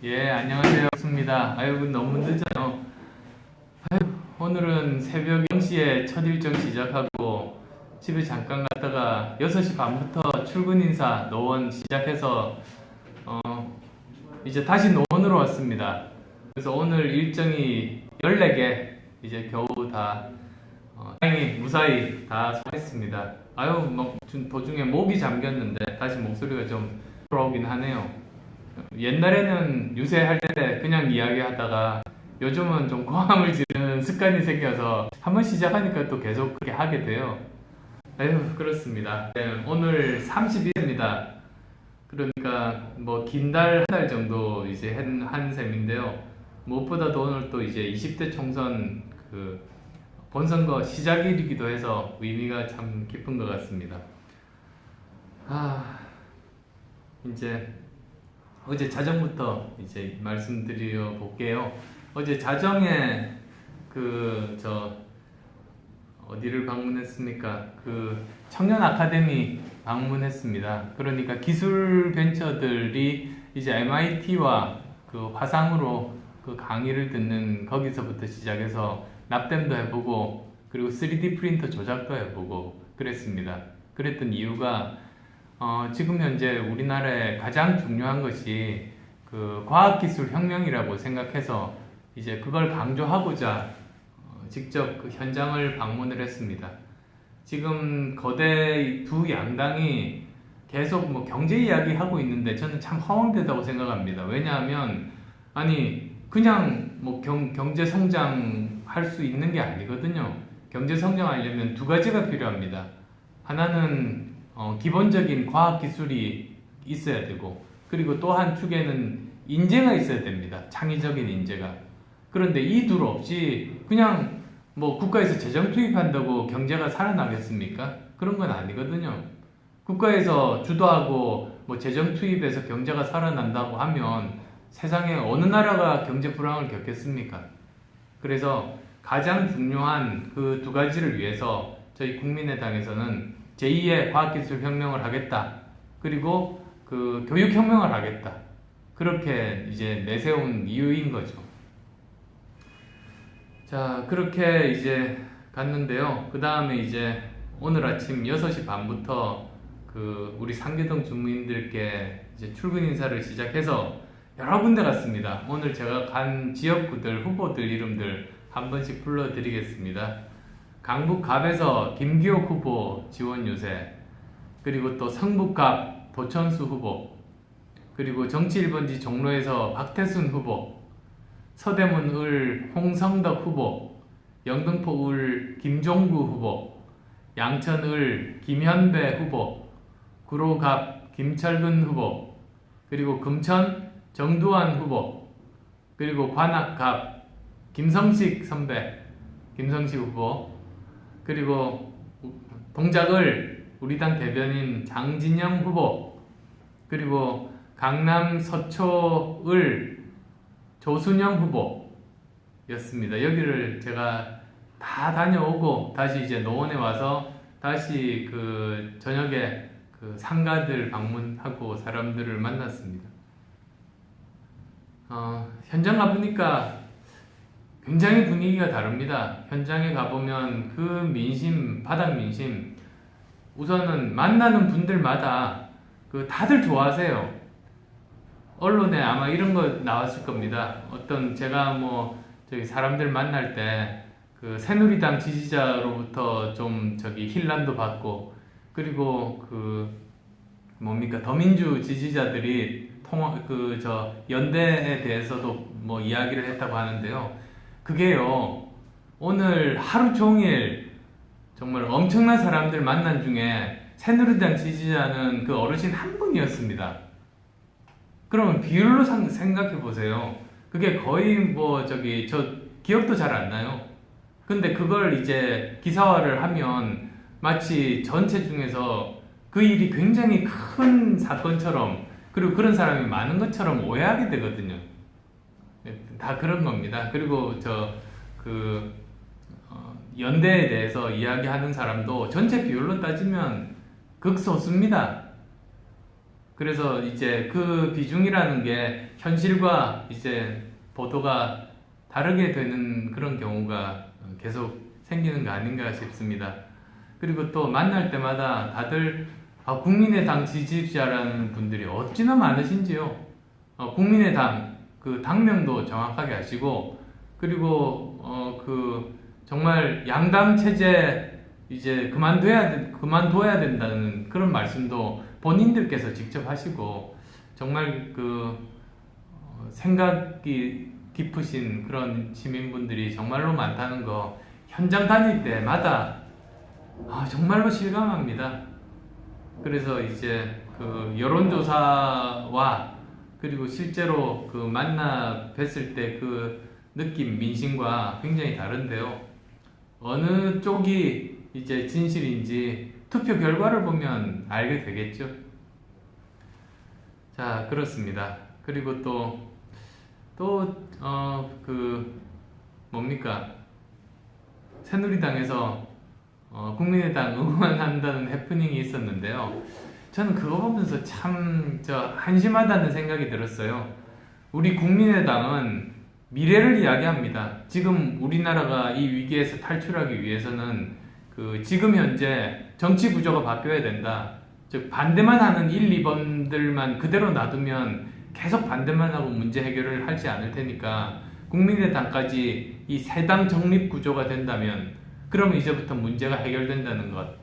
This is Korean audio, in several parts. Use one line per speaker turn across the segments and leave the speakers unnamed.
예, 안녕하세요. 반갑습니다. 아유, 너무 늦어요. 아유, 오늘은 새벽 0시에 첫 일정 시작하고 집에 잠깐 갔다가 6시 반부터 출근 인사 노원 시작해서 이제 다시 노원으로 왔습니다. 그래서 오늘 일정이 14개 이제 겨우 다 다행히 무사히 다 소화했습니다. 아유, 뭐 도중에 목이 잠겼는데 다시 목소리가 좀 돌아오긴 하네요. 옛날에는 유세할 때 그냥 이야기하다가 요즘은 좀 고함을 지르는 습관이 생겨서 한번 시작하니까 또 계속 그렇게 하게 돼요. 아유, 그렇습니다. 네, 오늘 30일입니다. 그러니까 뭐 긴 달, 한 달 정도 이제 한 셈인데요. 무엇보다도 오늘 또 이제 20대 총선 그 본선거 시작일이기도 해서 의미가 참 깊은 것 같습니다. 이제 어제 자정부터 이제 말씀드려 볼게요. 어제 자정에 어디를 방문했습니까? 그 청년 아카데미 방문했습니다. 그러니까 기술 벤처들이 이제 MIT와 그 화상으로 그 강의를 듣는 거기서부터 시작해서 납땜도 해보고 그리고 3D 프린터 조작도 해보고 그랬습니다. 그랬던 이유가 지금 현재 우리나라에 가장 중요한 것이 그 과학기술 혁명이라고 생각해서 이제 그걸 강조하고자 직접 그 현장을 방문을 했습니다. 지금 거대 두 양당이 계속 뭐 경제 이야기 하고 있는데 저는 참 허황되다고 생각합니다. 왜냐하면 아니 그냥 뭐 경제 성장 할 수 있는 게 아니거든요. 경제 성장하려면 두 가지가 필요합니다. 하나는 기본적인 과학 기술이 있어야 되고 그리고 또 한 축에는 인재가 있어야 됩니다. 창의적인 인재가. 그런데 이 둘 없이 그냥 뭐 국가에서 재정 투입한다고 경제가 살아나겠습니까? 그런 건 아니거든요. 국가에서 주도하고 뭐 재정 투입해서 경제가 살아난다고 하면 세상에 어느 나라가 경제 불황을 겪겠습니까? 그래서 가장 중요한 그 두 가지를 위해서 저희 국민의당에서는 제2의 과학기술 혁명을 하겠다. 그리고 그 교육혁명을 하겠다. 그렇게 이제 내세운 이유인 거죠. 자, 그렇게 이제 갔는데요. 그 다음에 이제 오늘 아침 6시 반부터 그 우리 상계동 주민들께 이제 출근 인사를 시작해서 여러 군데 갔습니다. 오늘 제가 간 지역구들, 후보들 이름들 한 번씩 불러드리겠습니다. 강북갑에서 김기옥 후보 지원 유세, 그리고 또 성북갑 도천수 후보, 그리고 정치 1번지 종로에서 박태순 후보, 서대문 을 홍성덕 후보, 영등포 을 김종구 후보, 양천 을 김현배 후보, 구로갑 김철근 후보, 그리고 금천 정두환 후보, 그리고 관악갑 김성식 선배, 김성식 후보, 그리고 동작을 우리 당 대변인 장진영 후보, 그리고 강남 서초을 조순영 후보였습니다. 여기를 제가 다 다녀오고 다시 이제 노원에 와서 다시 그 저녁에 그 상가들 방문하고 사람들을 만났습니다. 현장 가보니까 굉장히 분위기가 다릅니다. 현장에 가보면 그 민심, 바닥 민심, 우선은 만나는 분들마다 그 다들 좋아하세요. 언론에 아마 이런 거 나왔을 겁니다. 어떤 제가 뭐 저기 사람들 만날 때 그 새누리당 지지자로부터 좀 저기 힐난도 받고 그리고 그 뭡니까 더민주 지지자들이 연대에 대해서도 뭐 이야기를 했다고 하는데요. 그게요, 오늘 하루 종일 정말 엄청난 사람들 만난 중에 새누리당 지지자는 그 어르신 한 분이었습니다. 그러면 비율로 생각해 보세요. 그게 거의 뭐 저 기억도 잘 안 나요. 근데 그걸 이제 기사화를 하면 마치 전체 중에서 그 일이 굉장히 큰 사건처럼 그리고 그런 사람이 많은 것처럼 오해하게 되거든요. 다 그런 겁니다. 그리고 연대에 대해서 이야기하는 사람도 전체 비율로 따지면 극소수입니다. 그래서 이제 그 비중이라는 게 현실과 이제 보도가 다르게 되는 그런 경우가 계속 생기는 거 아닌가 싶습니다. 그리고 또 만날 때마다 다들 국민의당 지지자라는 분들이 어찌나 많으신지요. 국민의당 그 당명도 정확하게 아시고, 그리고 그 정말 양당 체제 이제 그만둬야 된다는 그런 말씀도 본인들께서 직접 하시고, 정말 그 생각이 깊으신 그런 시민분들이 정말로 많다는 거 현장 다닐 때마다 정말로 실감합니다. 그래서 이제 그 여론조사와 그리고 실제로 그 만나 뵀을 때 그 느낌, 민심과 굉장히 다른데요. 어느 쪽이 이제 진실인지 투표 결과를 보면 알게 되겠죠. 자, 그렇습니다. 그리고 뭡니까? 새누리당에서 국민의당 응원한다는 해프닝이 있었는데요. 저는 그거 보면서 참 한심하다는 생각이 들었어요. 우리 국민의당은 미래를 이야기합니다. 지금 우리나라가 이 위기에서 탈출하기 위해서는 지금 현재 정치 구조가 바뀌어야 된다. 즉 반대만 하는 1, 2번들만 그대로 놔두면 계속 반대만 하고 문제 해결을 하지 않을 테니까 국민의당까지 이 세 당 정립 구조가 된다면 그러면 이제부터 문제가 해결된다는 것.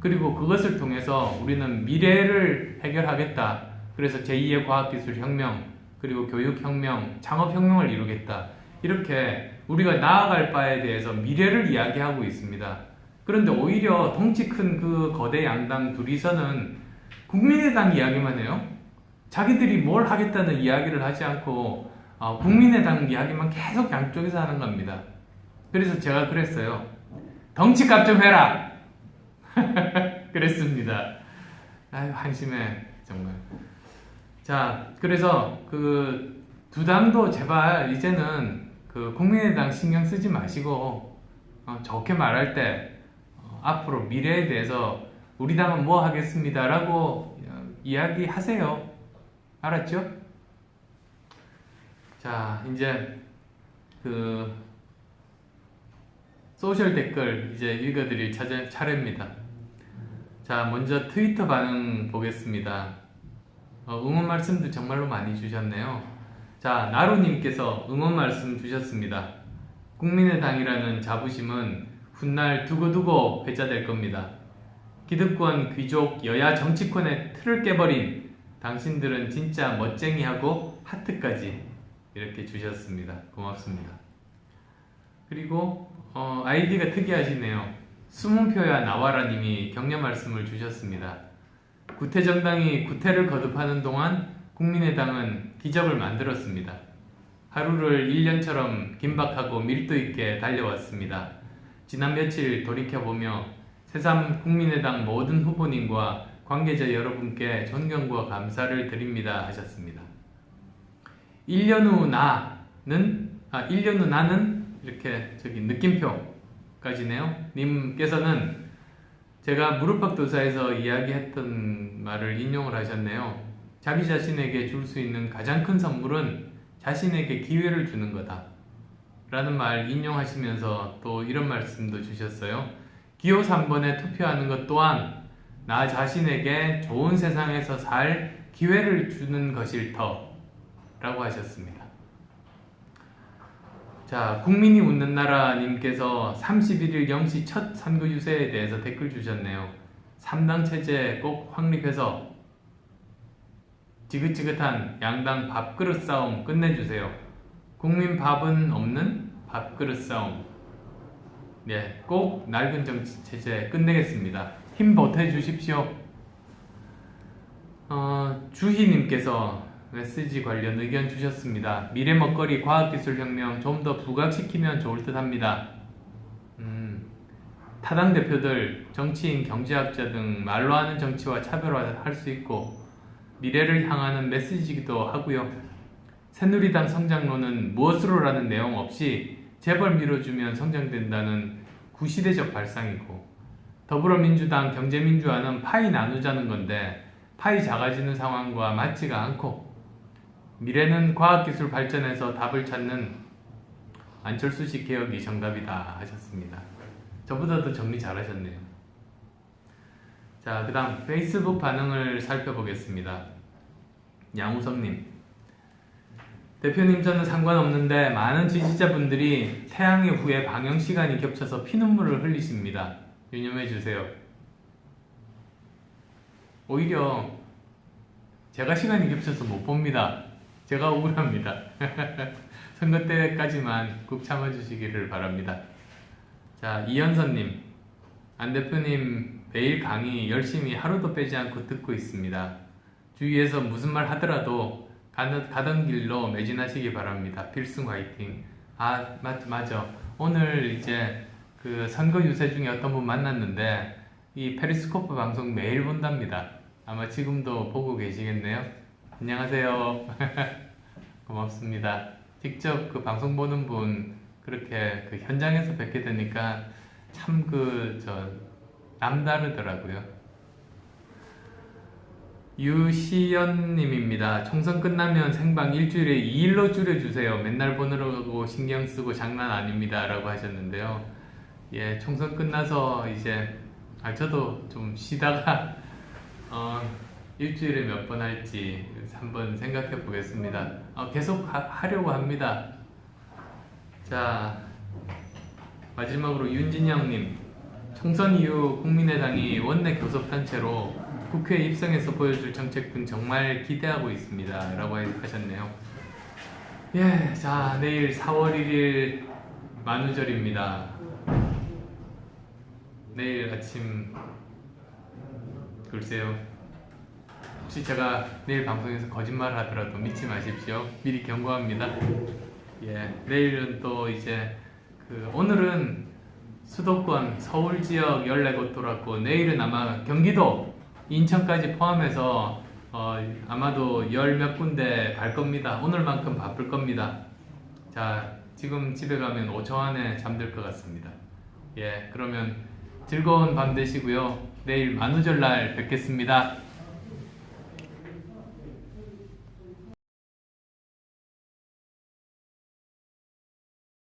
그리고 그것을 통해서 우리는 미래를 해결하겠다. 그래서 제2의 과학기술혁명, 그리고 교육혁명, 창업혁명을 이루겠다. 이렇게 우리가 나아갈 바에 대해서 미래를 이야기하고 있습니다. 그런데 오히려 덩치 큰 그 거대 양당 둘이서는 국민의당 이야기만 해요. 자기들이 뭘 하겠다는 이야기를 하지 않고 국민의당 이야기만 계속 양쪽에서 하는 겁니다. 그래서 제가 그랬어요. 덩치값 좀 해라! 그랬습니다. 아유, 한심해, 정말. 자, 그래서 그 두 당도 제발 이제는 그 국민의당 신경 쓰지 마시고 좋게 말할 때 앞으로 미래에 대해서 우리 당은 뭐 하겠습니다 라고 이야기하세요. 알았죠? 자, 이제 그 소셜 댓글 이제 읽어드릴 차례입니다. 자, 먼저 트위터 반응 보겠습니다. 응원 말씀도 정말로 많이 주셨네요. 자, 나루님께서 응원 말씀 주셨습니다. 국민의당이라는 자부심은 훗날 두고두고 회자될 겁니다. 기득권, 귀족, 여야 정치권의 틀을 깨버린 당신들은 진짜 멋쟁이하고 하트까지 이렇게 주셨습니다. 고맙습니다. 그리고 아이디가 특이하시네요. 수문표야 나와라 님이 격려 말씀을 주셨습니다. 구태정당이 구태를 거듭하는 동안 국민의당은 기적을 만들었습니다. 하루를 1년처럼 긴박하고 밀도 있게 달려왔습니다. 지난 며칠 돌이켜보며 새삼 국민의당 모든 후보님과 관계자 여러분께 존경과 감사를 드립니다 하셨습니다. 1년 후 나는 이렇게 느낌표까지네요. 님께서는 제가 무릎팍도사에서 이야기했던 말을 인용을 하셨네요. 자기 자신에게 줄 수 있는 가장 큰 선물은 자신에게 기회를 주는 거다 라는 말 인용하시면서 또 이런 말씀도 주셨어요. 기호 3번에 투표하는 것 또한 나 자신에게 좋은 세상에서 살 기회를 주는 것일 터 라고 하셨습니다. 자, 국민이 웃는 나라 님께서 31일 0시 첫 선거 유세에 대해서 댓글 주셨네요. 3당 체제 꼭 확립해서 지긋지긋한 양당 밥그릇 싸움 끝내주세요. 국민 밥은 없는 밥그릇 싸움. 네, 꼭 낡은 정치 체제 끝내겠습니다. 힘 보태주십시오. 주희님께서 메시지 관련 의견 주셨습니다. 미래 먹거리 과학기술혁명 좀 더 부각시키면 좋을 듯 합니다. 타당 대표들, 정치인, 경제학자 등 말로 하는 정치와 차별화할 수 있고 미래를 향하는 메시지이기도 하고요. 새누리당 성장론은 무엇으로라는 내용 없이 재벌 밀어주면 성장된다는 구시대적 발상이고 더불어민주당 경제민주화는 파이 나누자는 건데 파이 작아지는 상황과 맞지가 않고 미래는 과학기술 발전에서 답을 찾는 안철수식 개혁이 정답이다 하셨습니다. 저보다도 정리 잘하셨네요. 자, 그 다음 페이스북 반응을 살펴보겠습니다. 양우성님, 대표님 저는 상관없는데 많은 지지자분들이 태양의 후예 방영 시간이 겹쳐서 피눈물을 흘리십니다. 유념해주세요. 오히려 제가 시간이 겹쳐서 못 봅니다. 제가 억울합니다. 선거 때까지만 꾹 참아주시기를 바랍니다. 자, 이현선님, 안 대표님 매일 강의 열심히 하루도 빼지 않고 듣고 있습니다. 주위에서 무슨 말 하더라도 가던 길로 매진하시기 바랍니다. 필승 화이팅. 아, 맞아. 오늘 이제 그 선거 유세 중에 어떤 분 만났는데 이 페리스코프 방송 매일 본답니다. 아마 지금도 보고 계시겠네요. 안녕하세요. 고맙습니다. 직접 그 방송 보는 분 그렇게 그 현장에서 뵙게 되니까 참 남다르더라고요. 유시연님입니다. 총선 끝나면 생방 일주일에 2일로 줄여주세요. 맨날 보느라고 신경 쓰고 장난 아닙니다. 라고 하셨는데요. 예, 총선 끝나서 이제 저도 좀 쉬다가 일주일에 몇 번 할지 한번 생각해 보겠습니다. 계속 하려고 합니다. 자, 마지막으로 윤진영님, 총선 이후 국민의당이 원내 교섭단체로 국회에 입성해서 보여줄 정책 등 정말 기대하고 있습니다. 라고 하셨네요. 예, 자, 내일 4월 1일 만우절입니다. 내일 아침, 글쎄요, 혹시 제가 내일 방송에서 거짓말 하더라도 믿지 마십시오. 미리 경고합니다. 예, 내일은 또 이제 오늘은 수도권 서울 지역 14곳 돌았고 내일은 아마 경기도 인천까지 포함해서 아마도 열 몇 군데 갈 겁니다. 오늘만큼 바쁠 겁니다. 자, 지금 집에 가면 5초 안에 잠들 것 같습니다. 예, 그러면 즐거운 밤 되시고요. 내일 만우절날 뵙겠습니다.